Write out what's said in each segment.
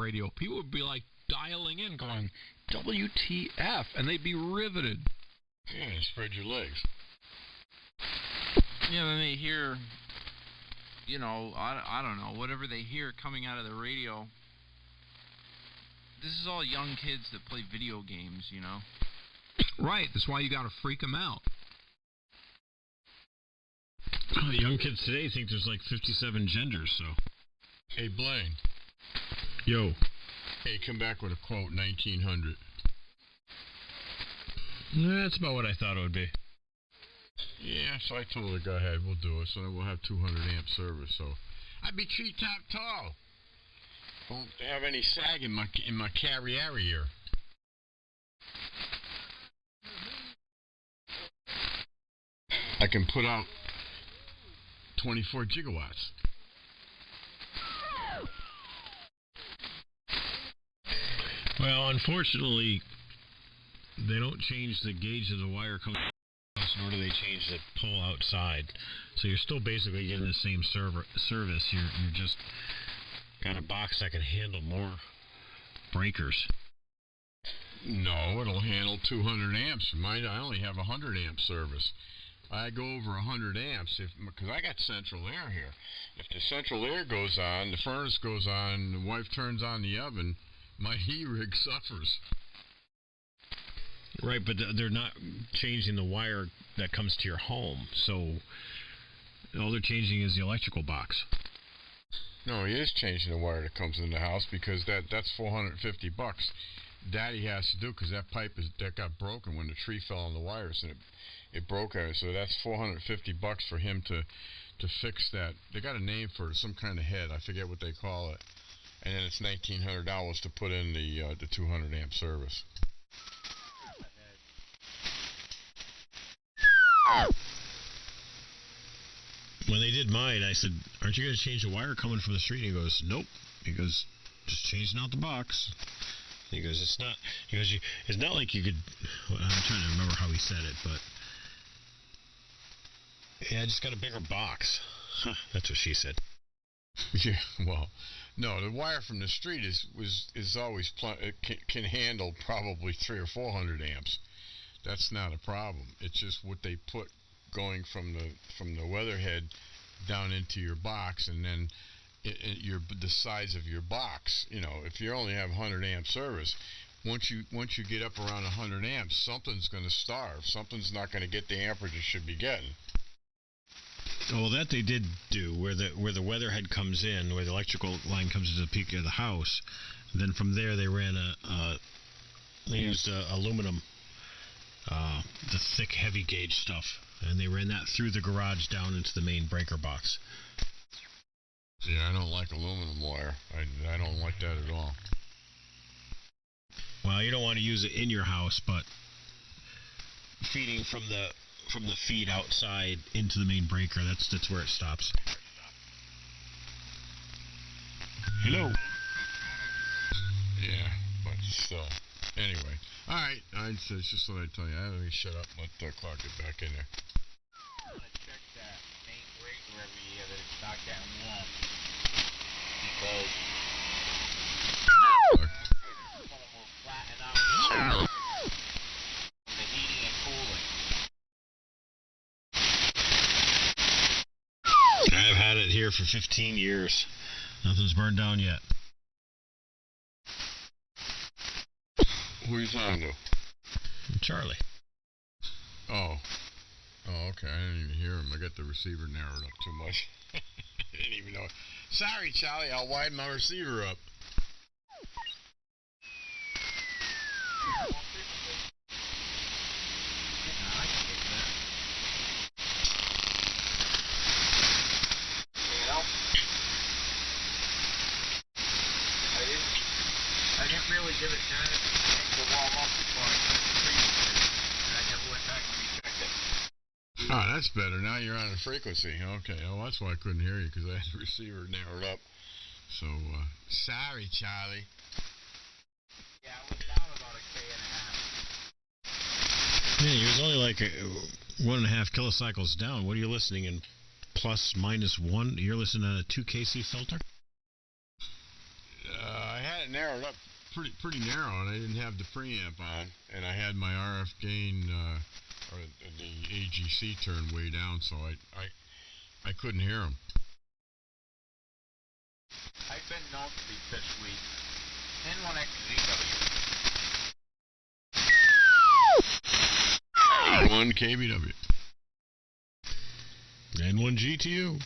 radio. People would be like dialing in, going, WTF, and they'd be riveted. Yeah, spread your legs. Yeah, then they hear, I don't know, whatever they hear coming out of the radio. This is all young kids that play video games, Right, that's why you got to freak them out. Well, young kids today think there's like 57 genders, so. Hey, Blaine. Yo. Hey, come back with a quote, 1900. That's about what I thought it would be. Yeah, so I told her, go ahead, we'll do it. So then we'll have 200 amp service. So I'd be tree-top tall. Won't have any sag in my carrier here. I can put out 24 gigawatts. Well, unfortunately, they don't change the gauge of the wire coming out, nor do they change the pole outside. So you're still basically getting the same service. You're just got a box that can handle more breakers. No, it'll handle 200 amps. Mine, I only have 100 amp service. I go over 100 amps because I got central air here. If the central air goes on, the furnace goes on, the wife turns on the oven, my heat rig suffers. Right, but they're not changing the wire that comes to your home. So all they're changing is the electrical box. No, he is changing the wire that comes in the house because that's $450 Daddy has to do because that pipe that got broken when the tree fell on the wires and it broke out. So that's $450 for him to fix that. They got a name for it, some kind of head. I forget what they call it. And then it's $1,900 to put in the 200 amp service. When they did mine, I said, "Aren't you going to change the wire coming from the street?" And he goes, "Nope." He goes, "Just changing out the box." He goes, "It's not." He goes, "It's not like you could." Well, I'm trying to remember how he said it, but yeah, I just got a bigger box. Huh, that's what she said. Yeah, well, no, the wire from the street is always it can handle probably 300 or 400 amps. That's not a problem. It's just what they put going from the weatherhead down into your box, and then the size of your box. If you only have 100 amp service, once you get up around 100 amps, something's going to starve. Something's not going to get the amperage it should be getting. Well, that they did do, where the weatherhead comes in, where the electrical line comes into the peak of the house. And then from there, they ran they used aluminum, the thick, heavy gauge stuff, and they ran that through the garage down into the main breaker box. Yeah, I don't like aluminum wire. I don't like that at all. Well, you don't want to use it in your house, but feeding from the feed outside into the main breaker, that's where it stops. Hello. Yeah, but still. Anyway, all right. It's just what I tell you. I let me shut up and let Clark get back in there. I'm going to check that main breaker every year that it's not getting warm. Because it's going to flatten out the heating and cooling. I've had it here for 15 years. Nothing's burned down yet. Who are you talking to? Charlie. Oh, okay. I didn't even hear him. I got the receiver narrowed up too much. I didn't even know. Sorry, Charlie. I'll widen my receiver up. I didn't really give it time to warm up before I put the freezer in, and I never went back and rechecked it. Oh, that's better. Now you're on a frequency. Okay. Oh, that's why I couldn't hear you, because I had the receiver narrowed up. So, sorry, Charlie. Yeah, I was down about a K and a half. Yeah, he was only like 1.5 kilocycles down. What are you listening in? Plus, minus 1? You're listening on a 2 kc filter? I had it fired up pretty narrow, and I didn't have the preamp on, and I had my RF gain or the AGC turned way down, so I couldn't hear them. I've been known to be this week. N1XZW. 1 KBW. N1 GTU.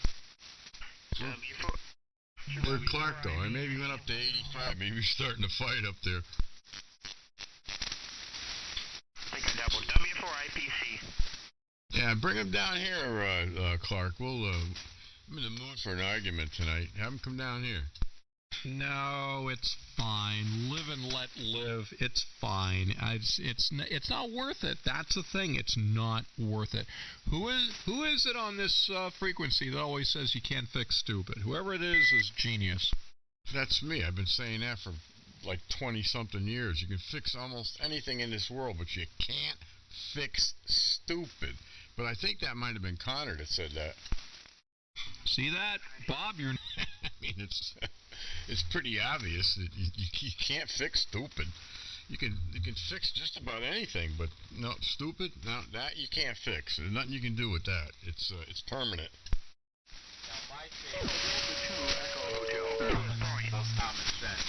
Where'd Clark go? I maybe went up to 85. Maybe he's starting to fight up there. Think I double W4IPC. Yeah, bring him down here, Clark. I'm in the mood for an argument tonight. Have him come down here. No, it's fine. Live and let live. It's fine. It's not worth it. That's the thing. It's not worth it. Who is it on this frequency that always says you can't fix stupid? Whoever it is genius. That's me. I've been saying that for like 20-something years. You can fix almost anything in this world, but you can't fix stupid. But I think that might have been Connor that said that. See that, Bob? You're. I mean, it's pretty obvious that you can't fix stupid. You can fix just about anything, but no stupid. No, that you can't fix. There's nothing you can do with that. It's permanent. Now, my favorite is common sense.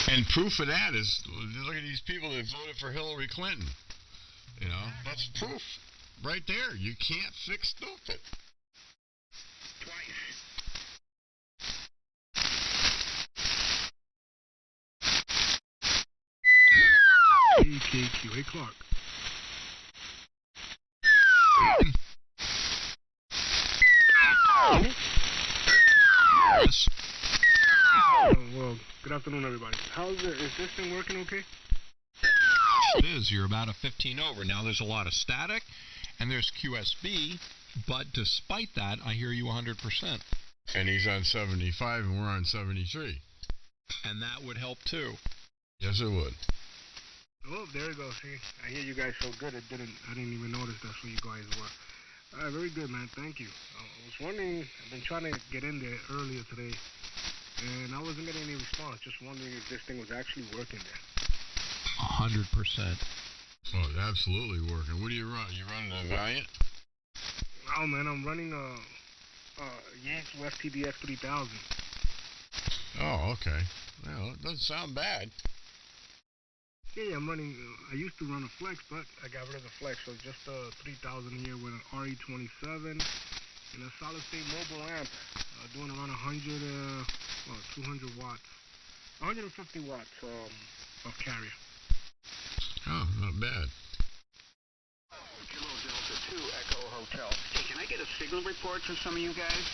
And proof of that is, look at these people that voted for Hillary Clinton. You know, that's proof right there. You can't fix stupid. KQ, hey Clark. Yes. Well, good afternoon, everybody. Is this thing working okay? It is. You're about a 15 over. Now there's a lot of static, and there's QSB, but despite that, I hear you 100%. And he's on 75, and we're on 73. And that would help too. Yes, it would. Oh, there you go. See, I hear you guys so good. I didn't even notice that's who you guys were. All right, very good, man. Thank you. I was wondering. I've been trying to get in there earlier today, and I wasn't getting any response. Just wondering if this thing was actually working there. 100%. Oh, it's absolutely working. What do you run? You running a Valiant? Oh man, I'm running a Yates West TDS 3000. Oh, okay. Well, it doesn't sound bad. Yeah, I'm running. I used to run a Flex, but I got rid of the Flex, so just a 3000 here with an RE27 and a solid state mobile amp, doing around 200 watts, 150 watts of carrier. Oh, not bad. Kilo Delta 2 Echo Hotel. Hey, can I get a signal report from some of you guys?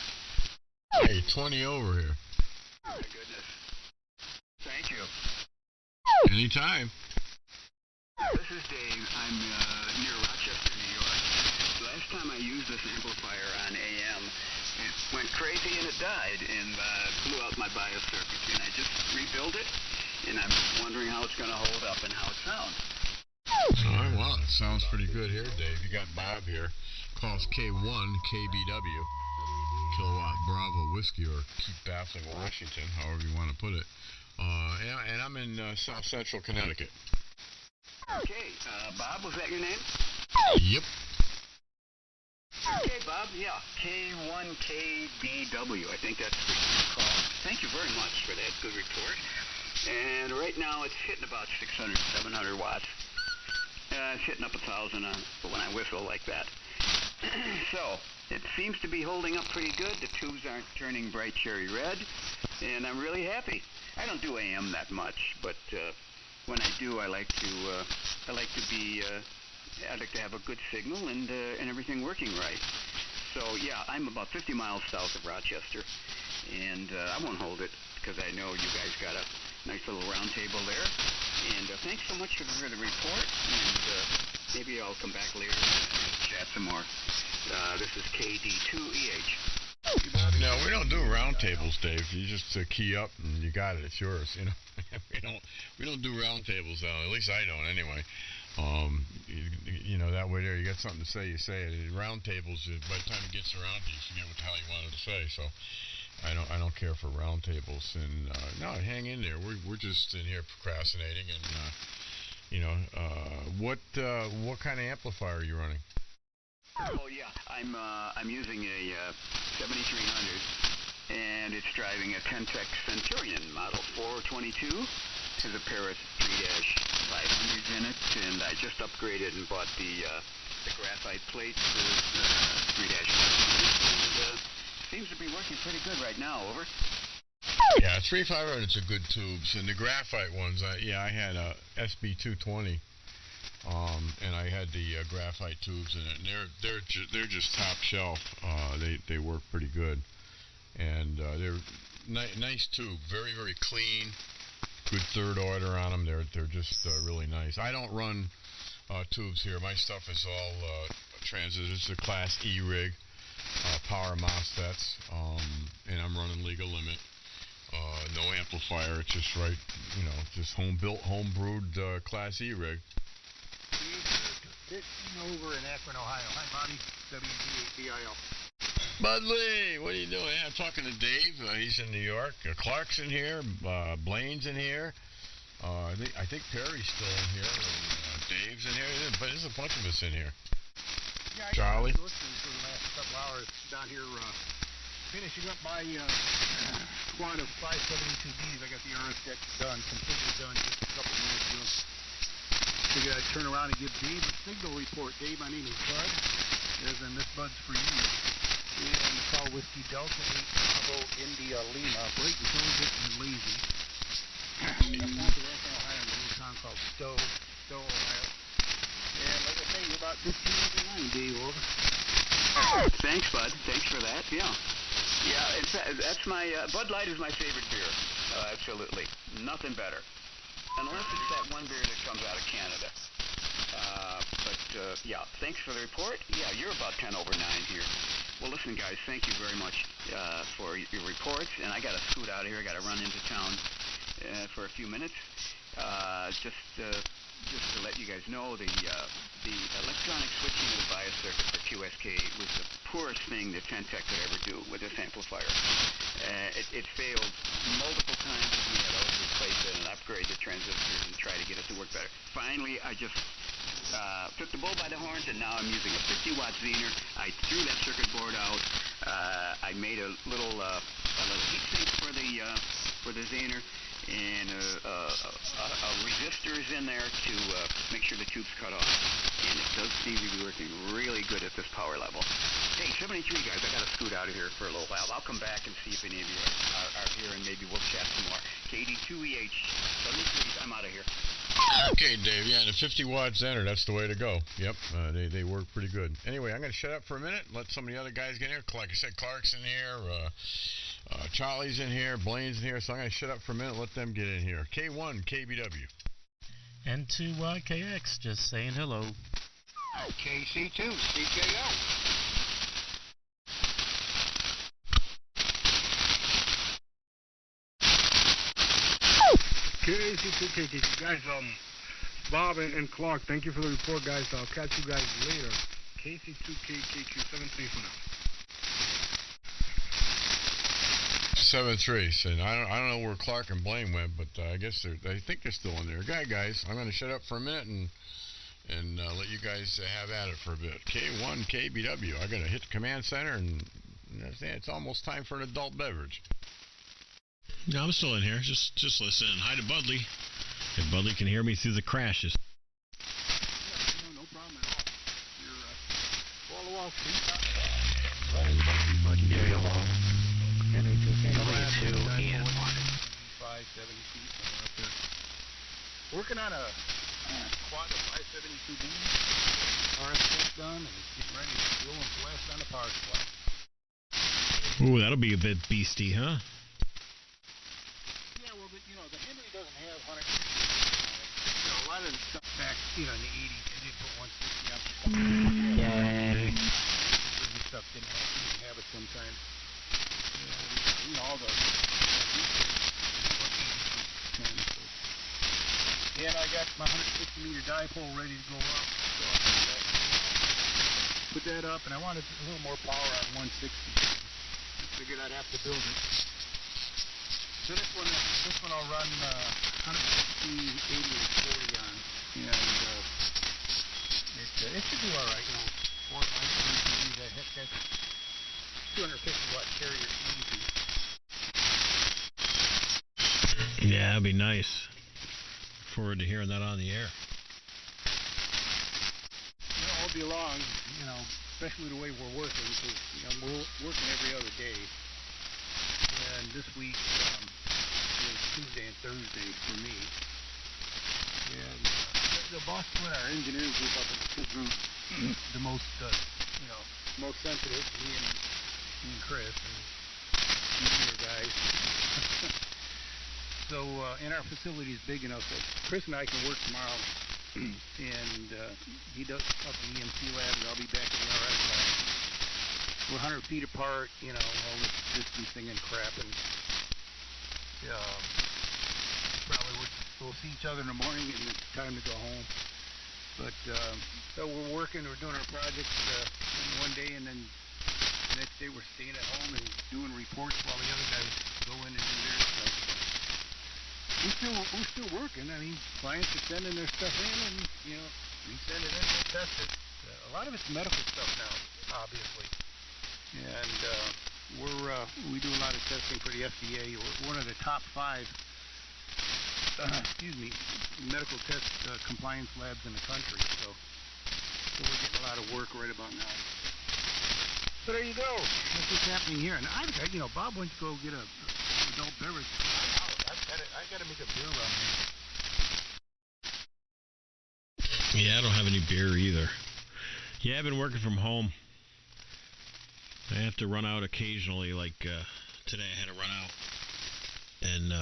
Hey, 20 over here. Oh, my goodness. Thank you. Anytime. This is Dave. I'm near Rochester, New York. Last time I used this amplifier on AM, it went crazy and it died and blew out my BIOS circuitry. And I just rebuilt it, and I'm wondering how it's going to hold up and how it sounds. All right, well, it sounds pretty good here, Dave. You got Bob here. Calls K1 KBW, Kilowatt Bravo Whiskey, or Keep Baffling Washington, however you want to put it. And I'm in South Central Connecticut. Okay, Bob, was that your name? Yep. Okay, Bob, yeah, K1KBW, I think that's the call. Thank you very much for that good report. And right now it's hitting about 600, 700 watts. It's hitting up 1,000 when I whistle like that. So, it seems to be holding up pretty good. The tubes aren't turning bright cherry red, and I'm really happy. I don't do AM that much, but when I do, I like to have a good signal and everything working right. So yeah, I'm about 50 miles south of Rochester, and I won't hold it because I know you guys got a nice little round table there. And thanks so much for the report, and maybe I'll come back later and chat some more. This is KD2EH. No, we don't do roundtables, Dave. You just key up and you got it. It's yours. You know, we don't do roundtables though. At least I don't, anyway. You know, that way there, you got something to say, you say it. Roundtables, by the time it gets around to you, forget what the hell you wanted to say. So, I don't care for round tables. And no, hang in there. We're just in here procrastinating. And what kind of amplifier are you running? Oh yeah, I'm using a 7300, and it's driving a Kentech Centurion model 422. Has a pair of 3-500s in it, and I just upgraded and bought the graphite plates for 3-500s, and seems to be working pretty good right now. Over. Yeah, 3500s are good tubes, and the graphite ones. I had a SB220. And I had the graphite tubes in it, and they're just top shelf. They work pretty good, and they're nice tube, very very clean, good third order on them. They're just really nice. I don't run tubes here. My stuff is all transistors. It's a Class E rig, power MOSFETs, and I'm running legal limit. No amplifier. It's just right, just home built, home brewed Class E rig. Over in Akron, Ohio. Hi, Bobby. WG8BIL. Budley, what are you doing? Yeah, I'm talking to Dave. He's in New York. Clark's in here. Blaine's in here. I think Perry's still in here. And, Dave's in here. But there's a bunch of us in here. Yeah, Charlie. Listening for the last couple hours down here, finishing up my squad of 572Bs. I got the RS deck done, completely done, just a couple minutes ago. Figured I'd turn around and give Dave a signal report. Dave, my name is Bud, as in this Bud's for you. And the call Whiskey Delta 8 Bravo India Lima, bright, intelligent, and lazy. Just north of Akron, Ohio, in a little town called Stowe, Ohio. And like I say, you're about 15 over 9, Dave, over. Thanks, Bud. Thanks for that. Yeah. Yeah, in fact, that's my Bud Light is my favorite beer. Absolutely, nothing better. Unless it's that one beer that comes out of Canada. Yeah, thanks for the report. Yeah, you're about 10 over 9 here. Well, listen, guys, thank you very much for your reports. And I got to scoot out of here. I got to run into town for a few minutes. Just to let you guys know, the electronic switching of the bias circuit for QSK was the poorest thing that Kentech could ever do with this amplifier. It failed multiple times. We had to replace it and upgrade the transistors and try to get it to work better. Finally, I just took the bull by the horns, and now I'm using a 50-watt Zener. I threw that circuit board out. I made a little heat sink for the Zener, and a resistor is in there to make sure the tube's cut off. And it does seem to be working really good at this power level. Hey, 73 guys, I gotta scoot out of here for a little while. I'll come back and see if any of you are here, and maybe we'll chat some more. KD2EH, 73, I'm out of here. Okay, Dave. Yeah, the 50-watt Zener, that's the way to go. Yep, they work pretty good. Anyway, I'm going to shut up for a minute and let some of the other guys get in here. Like I said, Clark's in here, Charlie's in here, Blaine's in here, so I'm going to shut up for a minute and let them get in here. K1, KBW. N2YKX, just saying hello. KC2, CKO. KC2KK. Guys, Bob and Clark, thank you for the report, guys. I'll catch you guys later. KC2KKQ73 for now. 7-3. And I don't know where Clark and Blaine went, but I guess I think they're still in there. Guys, I'm going to shut up for a minute and let you guys have at it for a bit. K1 KBW. I got to hit the command center, and it's almost time for an adult beverage. No, I'm still in here. Just listening. Hi to Budley. If Budley can hear me through the crashes. Yeah, no problem at all. You're all along. Buddy, carry along. NH2 Ian 1. 570 feet up there. Working on a quad of 572B. RS test done, and getting ready to go and blast on the power supply. Ooh, that'll be a bit beastie, huh? Yeah, well, the Henry doesn't have 100. A lot of the stuff back, in the 80s, they did put 160 on stuff. Yay. The stuff didn't have it sometimes. All the and I got my 160 meter dipole ready to go up, so I put that up, and I wanted a little more power on 160. figured I'd have to build it. So this one I'll run 160, 80, and 40 on, and it should do all right. 4 or 5 UTVs. That's 250 watt carrier easy. Yeah, that'd be nice. Look forward to hearing that on the air. All day long, especially the way we're working, because we're working every other day. And this week is Tuesday and Thursday for me. And the boss put our engineering group up in two groups, the most sensitive, me and Chris, and easier guys. So, and our facility is big enough that Chris and I can work tomorrow, and he does up in the EMC lab, and I'll be back in the RS lab. We're 100 feet apart, all this distancing and crap, and probably we'll see each other in the morning, and it's time to go home. But so we're working, we're doing our projects one day, and then the next day we're staying at home and doing reports while the other guys go in and do their stuff. We're still working. I mean, clients are sending their stuff in, and we send it in and test it. A lot of it's medical stuff now, obviously, and we do a lot of testing for the FDA. We're one of the top 5 medical test compliance labs in the country. So we're getting a lot of work right about now. So there you go. That's what's happening here. And Bob went to go get a adult beverage. I gotta make a beer run here. Yeah, I don't have any beer either. Yeah, I've been working from home. I have to run out occasionally, like today I had to run out and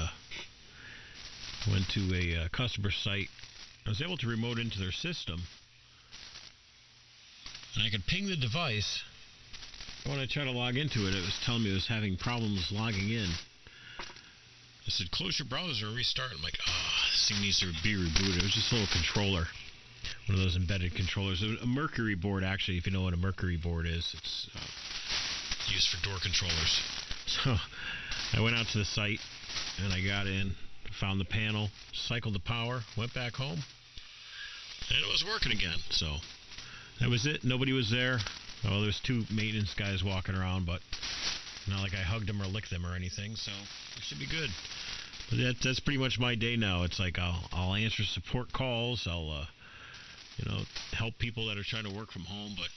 went to a customer site. I was able to remote into their system, and I could ping the device. When I tried to log into it, it was telling me it was having problems logging in. I said, close your browser and restart. I'm like, this thing needs to be rebooted. It was just a little controller, one of those embedded controllers. A Mercury board, actually, if you know what a Mercury board is. It's used for door controllers. So I went out to the site, and I got in, found the panel, cycled the power, went back home, and it was working again. So that was it. Nobody was there. Oh, there's 2 maintenance guys walking around, but not like I hugged them or licked them or anything, so it should be good. But that's pretty much my day now. It's like I'll answer support calls. I'll help people that are trying to work from home. But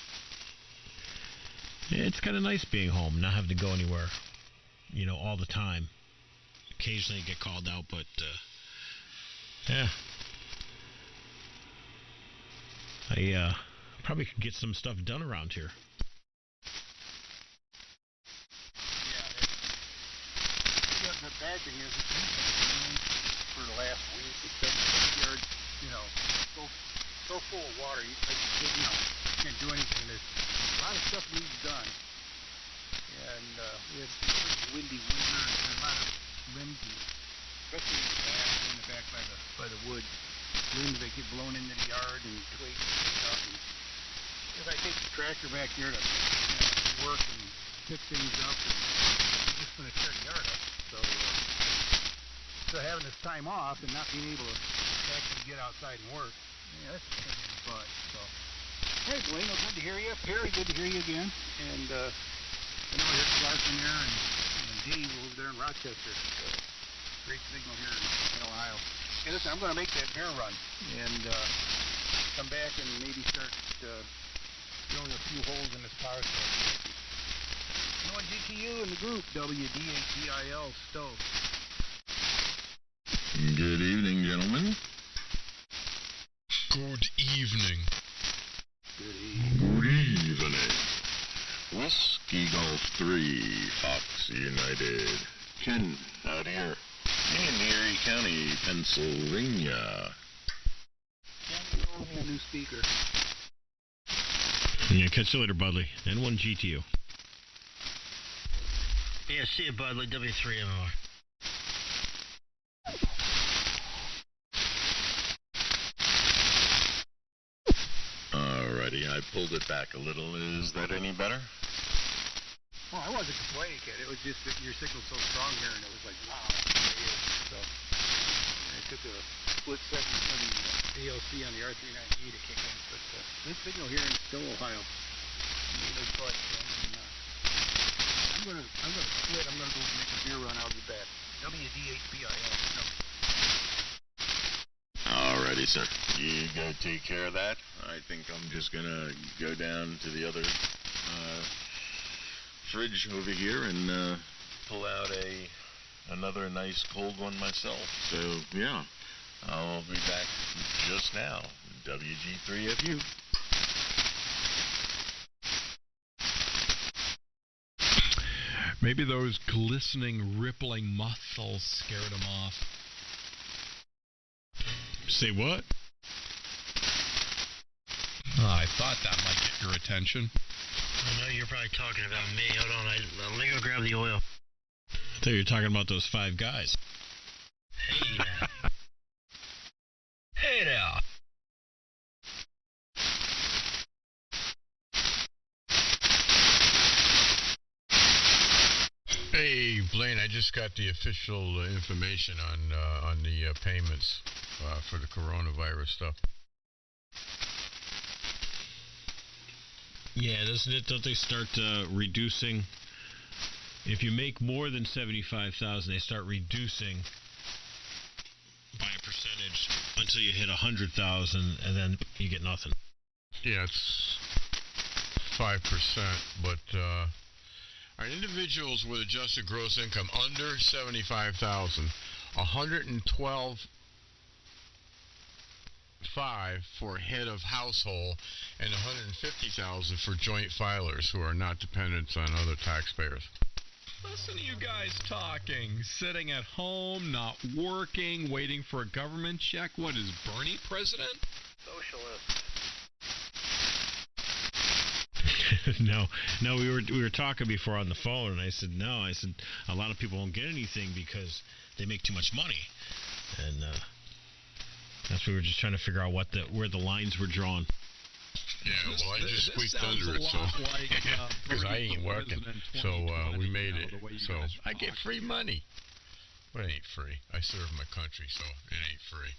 it's kind of nice being home, not having to go anywhere, all the time. Occasionally get called out, but yeah, I probably could get some stuff done around here. The bad thing is it's been for the last week. It's been the backyard, so full of water. You can't do anything. There's a lot of stuff needs done, and we had a pretty windy winter and a lot of limbs, especially in the back by the woods. Limbs that get blown into the yard and twigs and stuff. And if I take the tractor back here to work and pick things up, and I'm just going to tear the yard up. So having this time off and not being able to actually get outside and work, that's a pain in the butt. So, hey, Blaine, good to hear you. Perry, good to hear you again. And I know there's Clark in there and Dave over there in Rochester. So, great signal here in Ohio. Hey, listen, I'm going to make that beer run and come back and maybe start drilling a few holes in this power source. GTU in the group, WDATIL Stowe. Good evening, gentlemen. Good evening. Good evening. Good evening. Whiskey Golf 3, Fox United. Ken, out here in Erie County, Pennsylvania. A new speaker. Yeah, catch you later, Budley. N1 GTU. Yeah, see you, Budley. W3MR. Alrighty, I pulled it back a little. Is that any better? Well, I wasn't complaining, kid. It was just that your signal's so strong here, and it was like, wow, there it is. So it took a split second for the AOC on the R390E to kick in. But this signal here in Still, Ohio, I'm gonna quit. I'm gonna go make a beer run. I'll be back. WDHBIL. Alrighty, sir. You go take care of that. I think I'm just gonna go down to the other fridge over here and pull out another nice cold one myself. So yeah, I'll be back just now. WG3FU. Maybe those glistening, rippling muscles scared him off. Say what? Oh, I thought that might get your attention. I know you're probably talking about me. Hold on, let me go grab the oil. I thought you were talking about those 5 guys. Hey now. Hey now. Hey, Blaine, I just got the official information on the payments for the coronavirus stuff. Yeah, don't they start reducing? If you make more than 75,000, they start reducing by a percentage until you hit 100,000, and then you get nothing. Yeah, it's 5%, but our individuals with adjusted gross income under 75,000, 112.5 for head of household, and 150,000 for joint filers who are not dependents on other taxpayers. Listen to you guys talking. Sitting at home, not working, waiting for a government check. What is Bernie president? Socialist. No, we were talking before on the phone, and I said a lot of people won't get anything because they make too much money, and that's what we were just trying to figure out where the lines were drawn. Yeah, well, I just squeaked under it, so because I ain't working, so we made it. So I get free money. But it ain't free. I serve my country, so it ain't free.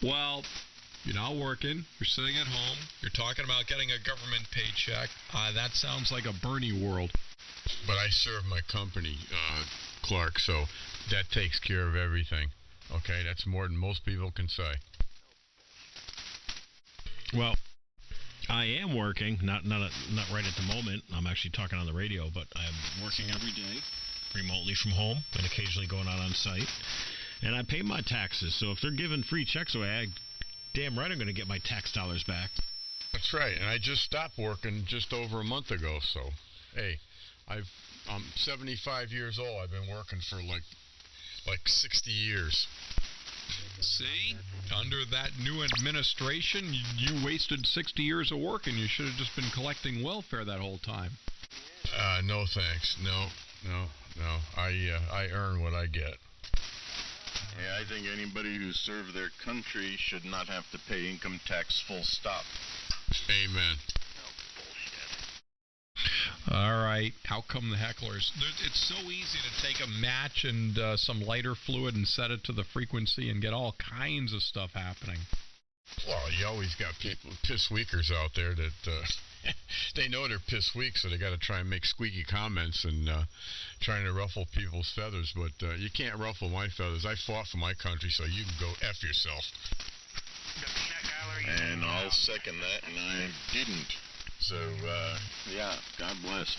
Well, you're not working. You're sitting at home. You're talking about getting a government paycheck. That sounds like a Bernie world. But I serve my company, Clark, so that takes care of everything. Okay, that's more than most people can say. Well, I am working, not right at the moment. I'm actually talking on the radio, but I'm working every day, remotely from home, and occasionally going out on site. And I pay my taxes, so if they're giving free checks away, damn right I'm going to get my tax dollars back. That's right, and I just stopped working just over a month ago, so, hey, I'm 75 years old. I've been working for like 60 years. See? Under that new administration, you wasted 60 years of work, and you should have just been collecting welfare that whole time. No thanks. No. I earn what I get. Yeah, I think anybody who served their country should not have to pay income tax, full stop. Amen. All right. Out come the hecklers. It's so easy to take a match and some lighter fluid and set it to the frequency and get all kinds of stuff happening. Well, you always got people, piss weakers out there that they know they're piss weak, so they got to try and make squeaky comments and trying to ruffle people's feathers. But you can't ruffle my feathers. I fought for my country, so you can go F yourself. And I'll second that, and I didn't. So, yeah, God bless.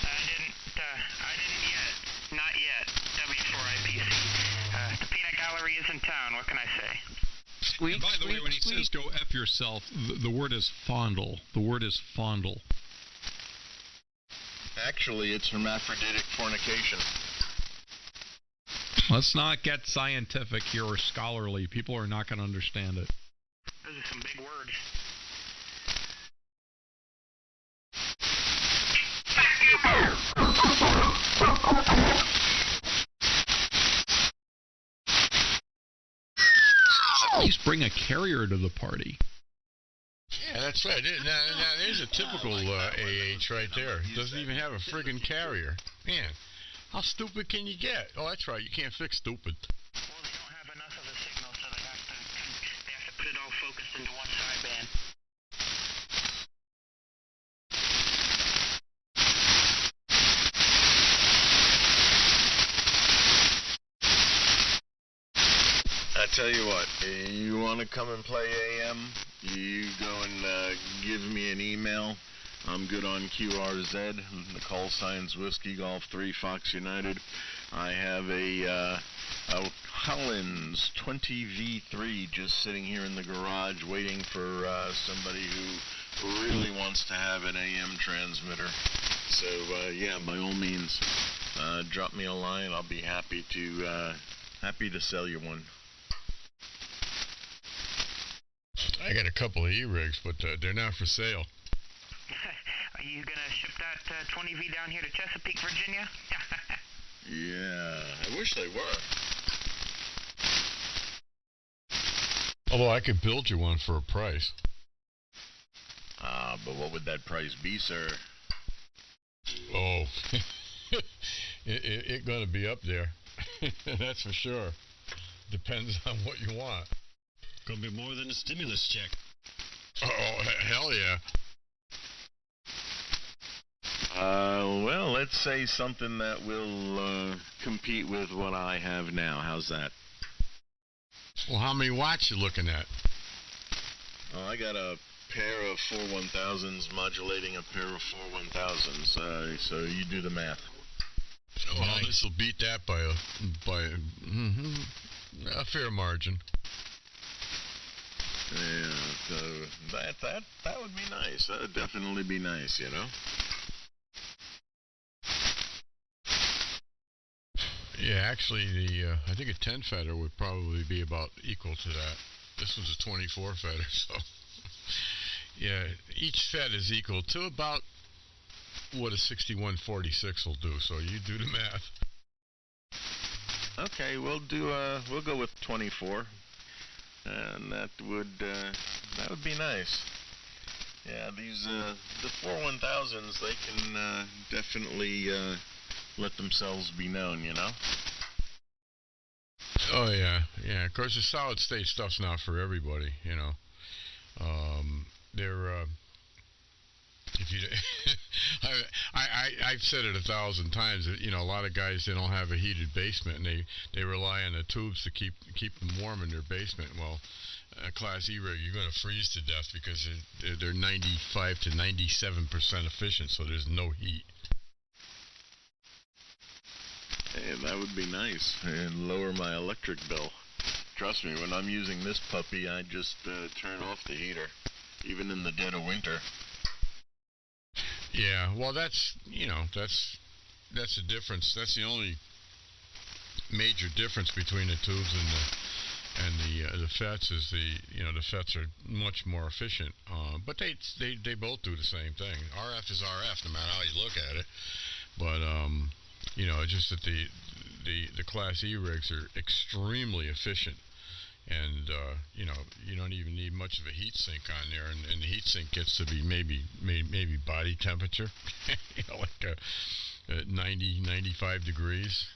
I didn't yet. Not yet. W4IBC. The peanut gallery is in town. What can I say? And by the way, when he says go F yourself, the word is fondle. The word is fondle. Actually, it's hermaphroditic fornication. Let's not get scientific here or scholarly. People are not going to understand it. Those are some big words. At least bring a carrier to the party. Yeah, That's right. Now there's a typical AH right there. Doesn't even have a friggin' carrier. Man, how stupid can you get? Oh, that's right. You can't fix stupid. Well, they don't have enough of a signal, so they have to put it all focused into one sideband. I tell you what, you want to come and play AM? You go and give me an email. I'm good on QRZ, the call signs Whiskey Golf 3 Fox United. I have a Collins 20V3 just sitting here in the garage waiting for somebody who really wants to have an AM transmitter. So, yeah, by all means, drop me a line. I'll be happy to sell you one. I got a couple of E-rigs, but they're not for sale. Are you going to ship that 20V down here to Chesapeake, Virginia? Yeah, I wish they were. Although I could build you one for a price. But what would that price be, sir? Oh, it gonna be up there. That's for sure. Depends on what you want. Gonna be more than a stimulus check. Oh, hell yeah. Well, let's say something that will compete with what I have now. How's that? Well, how many watts you looking at? Oh, I got a pair of 41000s modulating a pair of 41000s. So you do the math. Well, this will beat that by a fair margin. Yeah, so that would be nice. That would definitely be nice, you know. Yeah, actually, I think a 10 fetter would probably be about equal to that. This one's a 24 fetter, so yeah, each fet is equal to about what a 6146 will do. So you do the math. Okay, we'll go with 24, and that would be nice. Yeah, these the 41000s, they can definitely let themselves be known, you know. Oh yeah. Of course, the solid state stuff's not for everybody, you know. If you, I've said it 1,000 times. That, you know, a lot of guys, they don't have a heated basement, and they rely on the tubes to keep them warm in their basement. Well, a Class E rig, you're going to freeze to death because they're 95 to 97% efficient, so there's no heat. Hey, that would be nice, and lower my electric bill. Trust me, when I'm using this puppy, I just turn off the heater, even in the dead of winter. Yeah, well, that's the difference. That's the only major difference between the tubes and the FETs is the FETs are much more efficient. But they both do the same thing. RF is RF, no matter how you look at it. But just that the Class E rigs are extremely efficient. And, you don't even need much of a heat sink on there. And the heat sink gets to be maybe body temperature, like 90, 95 degrees.